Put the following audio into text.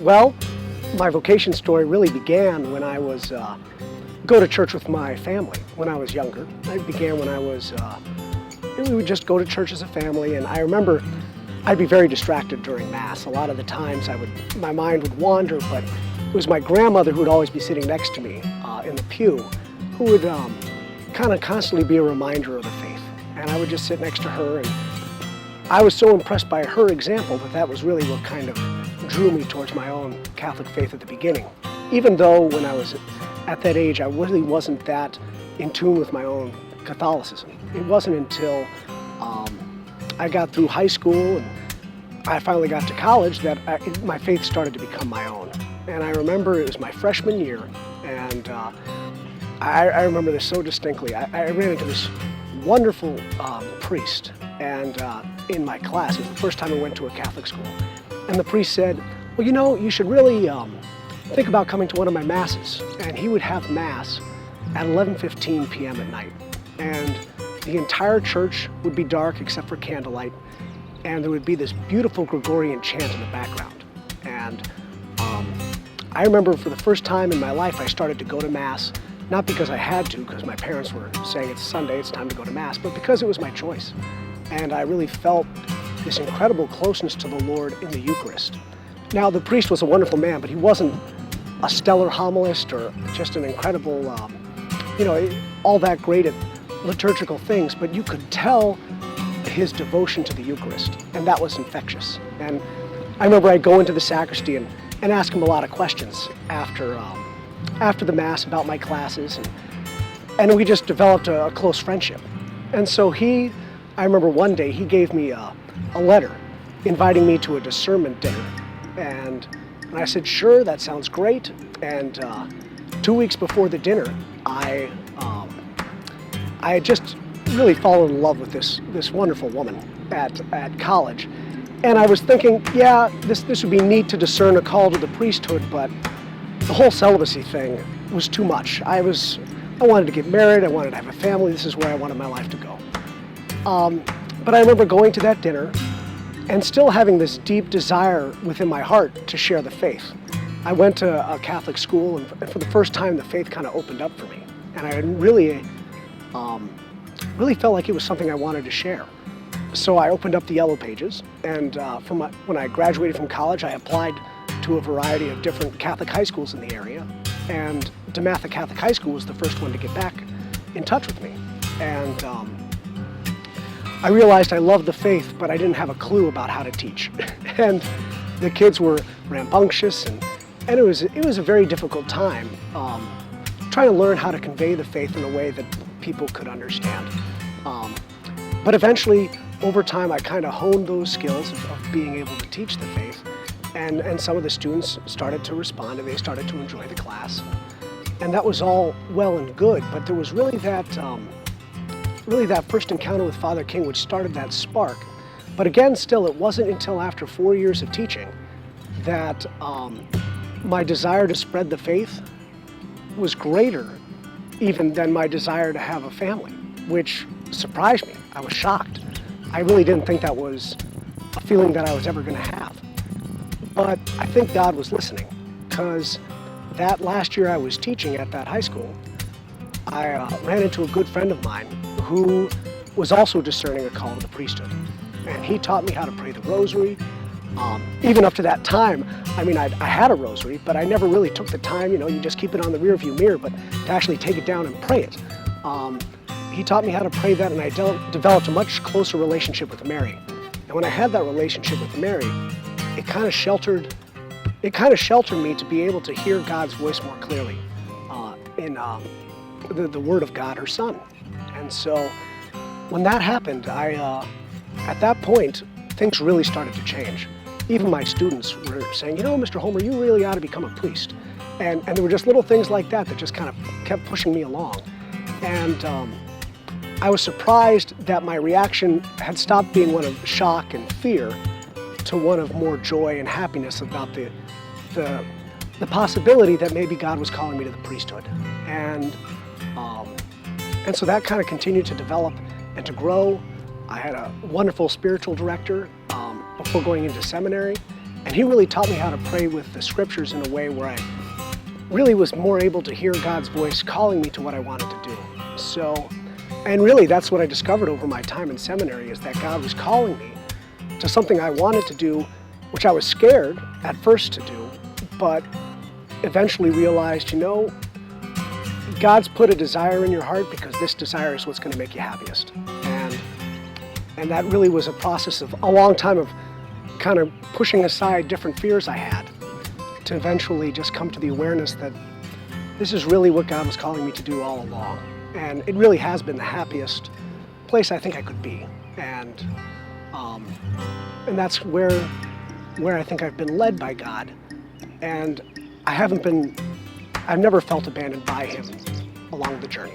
Well, my vocation story really began when I was go to church with my family when I was younger. It began when I was, we would just go to church as a family, and I remember I'd be very distracted during Mass. A lot of the times my mind would wander, but it was my grandmother who would always be sitting next to me in the pew, who would kind of constantly be a reminder of the faith. And I would just sit next to her, and I was so impressed by her example that was really what kind of drew me towards my own Catholic faith at the beginning. Even though when I was at that age, I really wasn't that in tune with my own Catholicism. It wasn't until I got through high school and I finally got to college that my faith started to become my own. And I remember it was my freshman year, and I remember this so distinctly. I ran into this wonderful priest and in my class. It was the first time I went to a Catholic school. And the priest said, well, you know, you should really think about coming to one of my Masses. And he would have Mass at 11:15 p.m. at night. And the entire church would be dark except for candlelight. And there would be this beautiful Gregorian chant in the background. And I remember for the first time in my life, I started to go to Mass, not because I had to, because my parents were saying it's Sunday, it's time to go to Mass, but because it was my choice. And I really felt this incredible closeness to the Lord in the Eucharist. Now, the priest was a wonderful man, but he wasn't a stellar homilist or just an incredible, all that great at liturgical things, but you could tell his devotion to the Eucharist, and that was infectious. And I remember I'd go into the sacristy and ask him a lot of questions after the Mass about my classes, and we just developed a close friendship. And so I remember one day he gave me a letter inviting me to a discernment dinner, and I said, sure, that sounds great. And 2 weeks before the dinner, I had just really fallen in love with this wonderful woman at college. And I was thinking, yeah, this would be neat to discern a call to the priesthood, but the whole celibacy thing was too much. I wanted to get married, I wanted to have a family, this is where I wanted my life to go. But I remember going to that dinner and still having this deep desire within my heart to share the faith. I went to a Catholic school, and for the first time, the faith kind of opened up for me. And I really felt like it was something I wanted to share. So I opened up the Yellow Pages, and when I graduated from college, I applied to a variety of different Catholic high schools in the area. And DeMatha Catholic High School was the first one to get back in touch with me. And I realized I loved the faith, but I didn't have a clue about how to teach. And the kids were rambunctious, and it was a very difficult time trying to learn how to convey the faith in a way that people could understand. But eventually, over time, I kind of honed those skills of being able to teach the faith, and some of the students started to respond, and they started to enjoy the class. And that was all well and good, but there was really that first encounter with Father King which started that spark. But again, still, it wasn't until after 4 years of teaching that my desire to spread the faith was greater even than my desire to have a family, which surprised me. I was shocked. I really didn't think that was a feeling that I was ever going to have. But I think God was listening, because that last year I was teaching at that high school, I ran into a good friend of mine who was also discerning a call to the priesthood. And he taught me how to pray the rosary. Even up to that time, I mean, I had a rosary, but I never really took the time, you just keep it on the rearview mirror, but to actually take it down and pray it. He taught me how to pray that, and I developed a much closer relationship with Mary. And when I had that relationship with Mary, it kind of sheltered me to be able to hear God's voice more clearly in the Word of God, her Son. And so when that happened, at that point, things really started to change. Even my students were saying, Mr. Holmer, you really ought to become a priest. And there were just little things like that just kind of kept pushing me along. And I was surprised that my reaction had stopped being one of shock and fear to one of more joy and happiness about the possibility that maybe God was calling me to the priesthood. And so that kind of continued to develop and to grow. I had a wonderful spiritual director before going into seminary, And he really taught me how to pray with the scriptures in a way where I really was more able to hear God's voice calling me to what I wanted to do. So, and really that's what I discovered over my time in seminary, is that God was calling me to something I wanted to do, which I was scared at first to do, but eventually realized, you know, God's put a desire in your heart because this desire is what's going to make you happiest. And that really was a process of a long time of kind of pushing aside different fears I had to eventually just come to the awareness that this is really what God was calling me to do all along. And it really has been the happiest place I think I could be. And that's where I think I've been led by God. And I've never felt abandoned by Him along the journey.